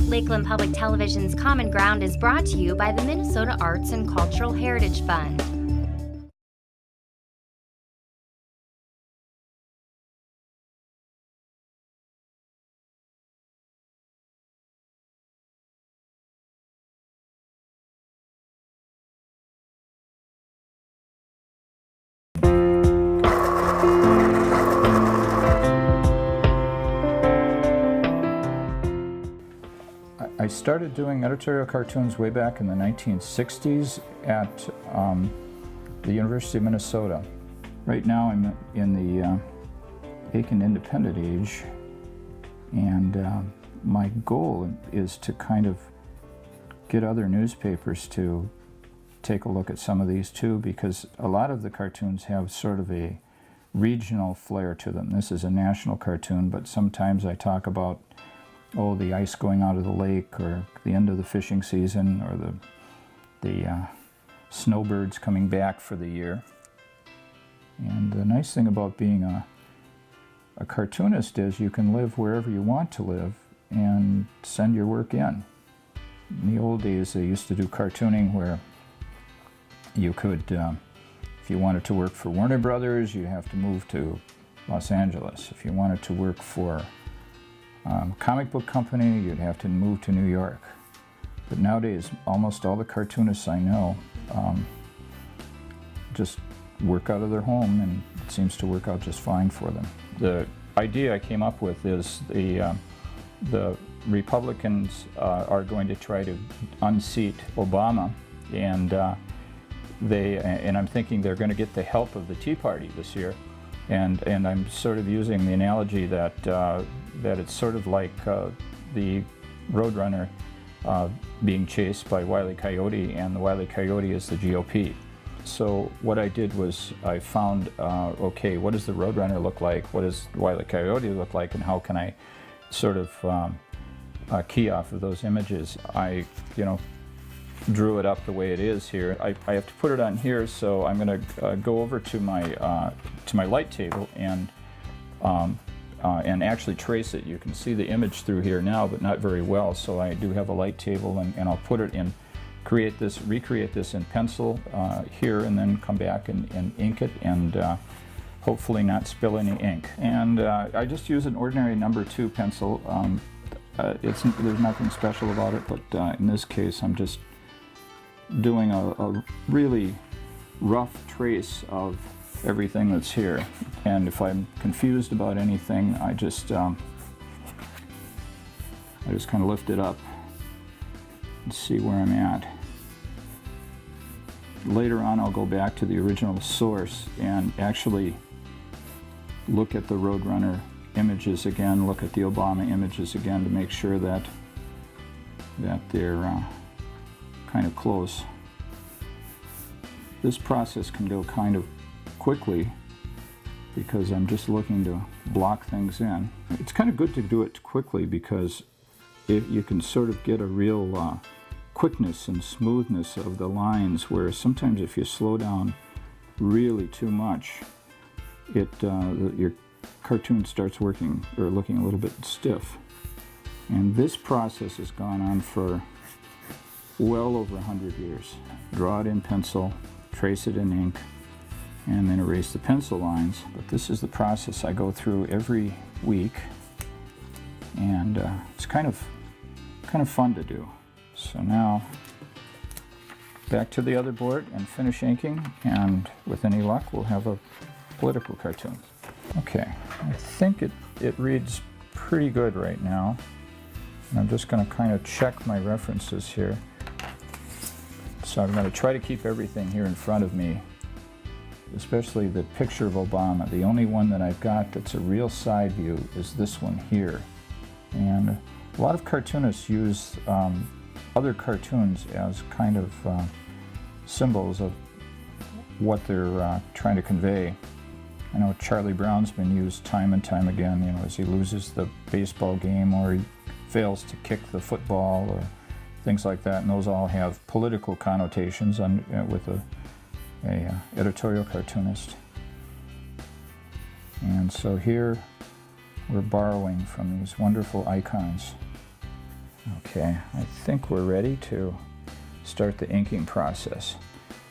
Lakeland Public Television's Common Ground is brought to you by the Minnesota Arts and Cultural Heritage Fund. I started doing editorial cartoons way back in the 1960s at the University of Minnesota. Right now I'm in the Aitkin Independent Age, and my goal is to kind of get other newspapers to take a look at some of these too, because a lot of the cartoons have sort of a regional flair to them. This is a national cartoon, but sometimes I talk about the ice going out of the lake, or the end of the fishing season, or the snowbirds coming back for the year. And the nice thing about being a cartoonist is you can live wherever you want to live and send your work in. In the old days, they used to do cartooning where you could, if you wanted to work for Warner Brothers, you'd have to move to Los Angeles. If you wanted to work for comic book company, you'd have to move to New York. But nowadays, almost all the cartoonists I know just work out of their home, and it seems to work out just fine for them. The idea I came up with is the Republicans are going to try to unseat Obama, and I'm thinking they're going to get the help of the Tea Party this year. And I'm sort of using the analogy that it's sort of like the Roadrunner being chased by Wile E. Coyote, and the Wile E. Coyote is the GOP. So what I did was I found, okay, what does the Roadrunner look like? What does Wile E. Coyote look like? And how can I sort of key off of those images? I, drew it up the way it is here. I have to put it on here, so I'm going to go over to my light table and actually trace it. You can see the image through here now, but not very well. So I do have a light table, and I'll put it in, recreate this in pencil here, and then come back and ink it, and hopefully not spill any ink. And I just use an ordinary number 2 pencil. There's nothing special about it, but in this case, I'm just doing a really rough trace of everything that's here. And if I'm confused about anything, I just kind of lift it up and see where I'm at. Later on, I'll go back to the original source and actually look at the Roadrunner images again, look at the Obama images again, to make sure that they're kind of close. This process can go kind of quickly because I'm just looking to block things in. It's kind of good to do it quickly because you can sort of get a real quickness and smoothness of the lines, where sometimes if you slow down really too much, your cartoon starts working or looking a little bit stiff. And this process has gone on for well over 100 years. Draw it in pencil, trace it in ink, and then erase the pencil lines. But this is the process I go through every week, and it's kind of fun to do. So now back to the other board and finish inking, and with any luck we'll have a political cartoon. Okay, I think it reads pretty good right now. And I'm just going to kind of check my references here. So I'm going to try to keep everything here in front of me, especially the picture of Obama. The only one that I've got that's a real side view is this one here. And a lot of cartoonists use other cartoons as kind of symbols of what they're trying to convey. I know Charlie Brown's been used time and time again, as he loses the baseball game, or he fails to kick the football, or things like that, and those all have political connotations with a editorial cartoonist. And so here we're borrowing from these wonderful icons Okay, I think we're ready to start the inking process.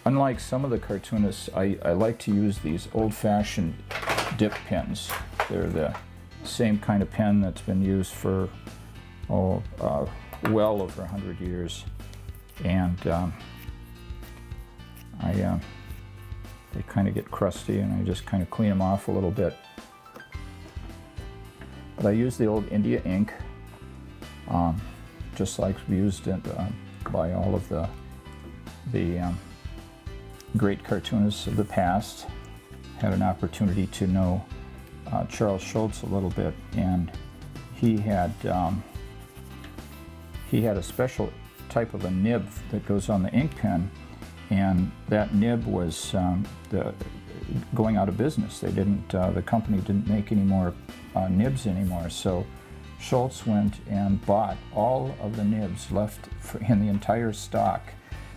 Unlike some of the cartoonists, I like to use these old-fashioned dip pens. They're the same kind of pen that's been used for well over 100 years, and they kind of get crusty, and I just kind of clean them off a little bit. But I use the old India ink, just like used by all of the great cartoonists of the past. Had an opportunity to know Charles Schulz a little bit, and he had a special type of a nib that goes on the ink pen, and that nib was going out of business. They didn't, the company didn't make any more nibs anymore, so Schulz went and bought all of the nibs left in the entire stock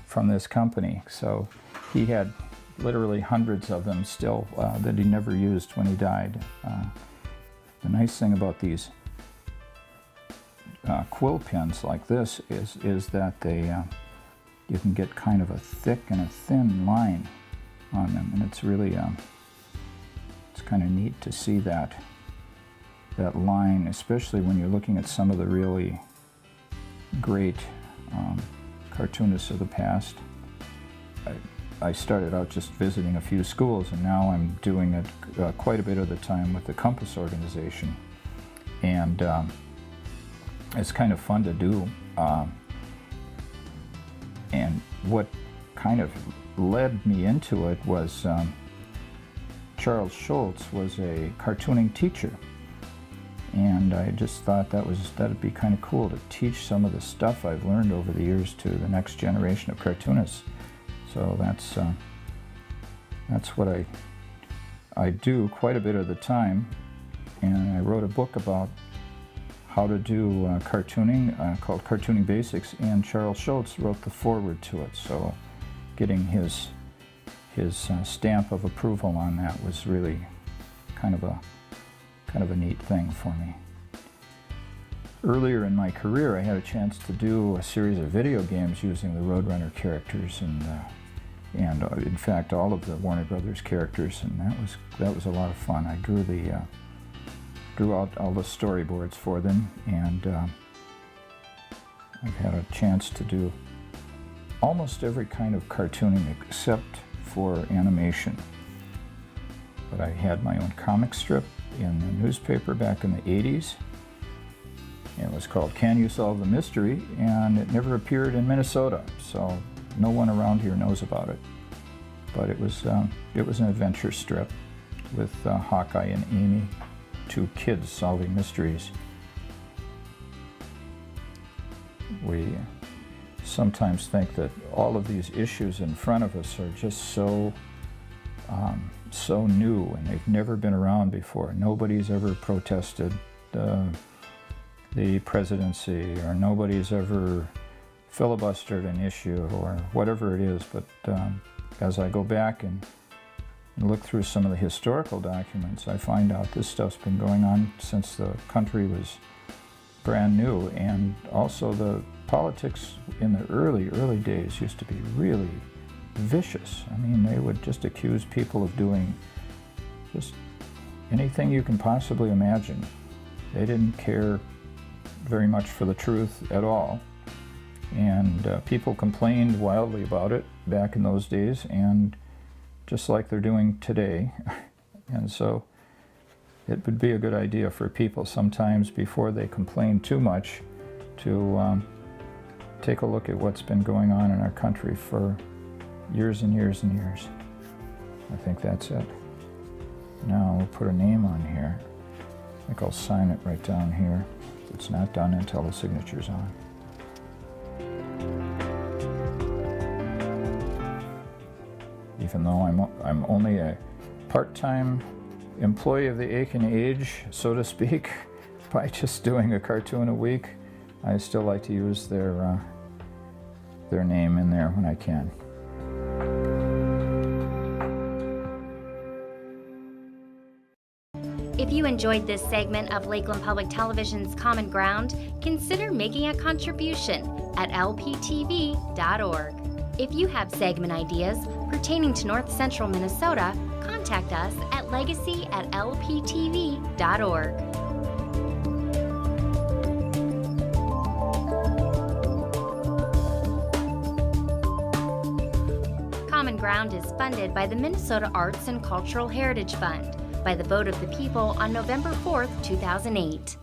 from this company. So he had literally hundreds of them still that he never used when he died. The nice thing about these quill pens like this is that they you can get kind of a thick and a thin line on them, and it's really it's kind of neat to see that line, especially when you're looking at some of the really great cartoonists of the past. I started out just visiting a few schools, and now I'm doing it quite a bit of the time with the Compass organization, and it's kind of fun to do. And what kind of led me into it was Charles Schulz was a cartooning teacher, and I just thought that'd be kind of cool to teach some of the stuff I've learned over the years to the next generation of cartoonists. So that's what I do quite a bit of the time, and I wrote a book about how to do cartooning called Cartooning Basics, and Charles Schulz wrote the foreword to it. So getting his stamp of approval on that was really kind of a neat thing for me. Earlier in my career, I had a chance to do a series of video games using the Roadrunner characters, and in fact all of the Warner Brothers characters, and that was a lot of fun. I drew out all the storyboards for them, and I've had a chance to do almost every kind of cartooning except for animation. But I had my own comic strip in the newspaper back in the 80s. It was called Can You Solve the Mystery, and it never appeared in Minnesota, so no one around here knows about it. But it was an adventure strip with Hawkeye and Amy, two kids solving mysteries. We sometimes think that all of these issues in front of us are just so new, and they've never been around before. Nobody's ever protested the presidency, or nobody's ever filibustered an issue, or whatever it is. But as I go back and look through some of the historical documents, I find out this stuff's been going on since the country was brand new. And also the politics in the early days used to be really vicious. I mean, they would just accuse people of doing just anything you can possibly imagine. They didn't care very much for the truth at all, and people complained wildly about it back in those days, and just like they're doing today. And so it would be a good idea for people sometimes, before they complain too much, to take a look at what's been going on in our country for years and years and years. I think that's it. Now we'll put a name on here. I think I'll sign it right down here. It's not done until the signature's on. Even though I'm only a part-time employee of the Aitkin age, so to speak, by just doing a cartoon a week, I still like to use their name in there when I can. If If you enjoyed this segment of Lakeland Public Television's Common Ground, consider making a contribution at lptv.org. If you have segment ideas pertaining to North Central Minnesota, contact us at legacy@lptv.org. Common Ground is funded by the Minnesota Arts and Cultural Heritage Fund by the vote of the people on November 4th, 2008.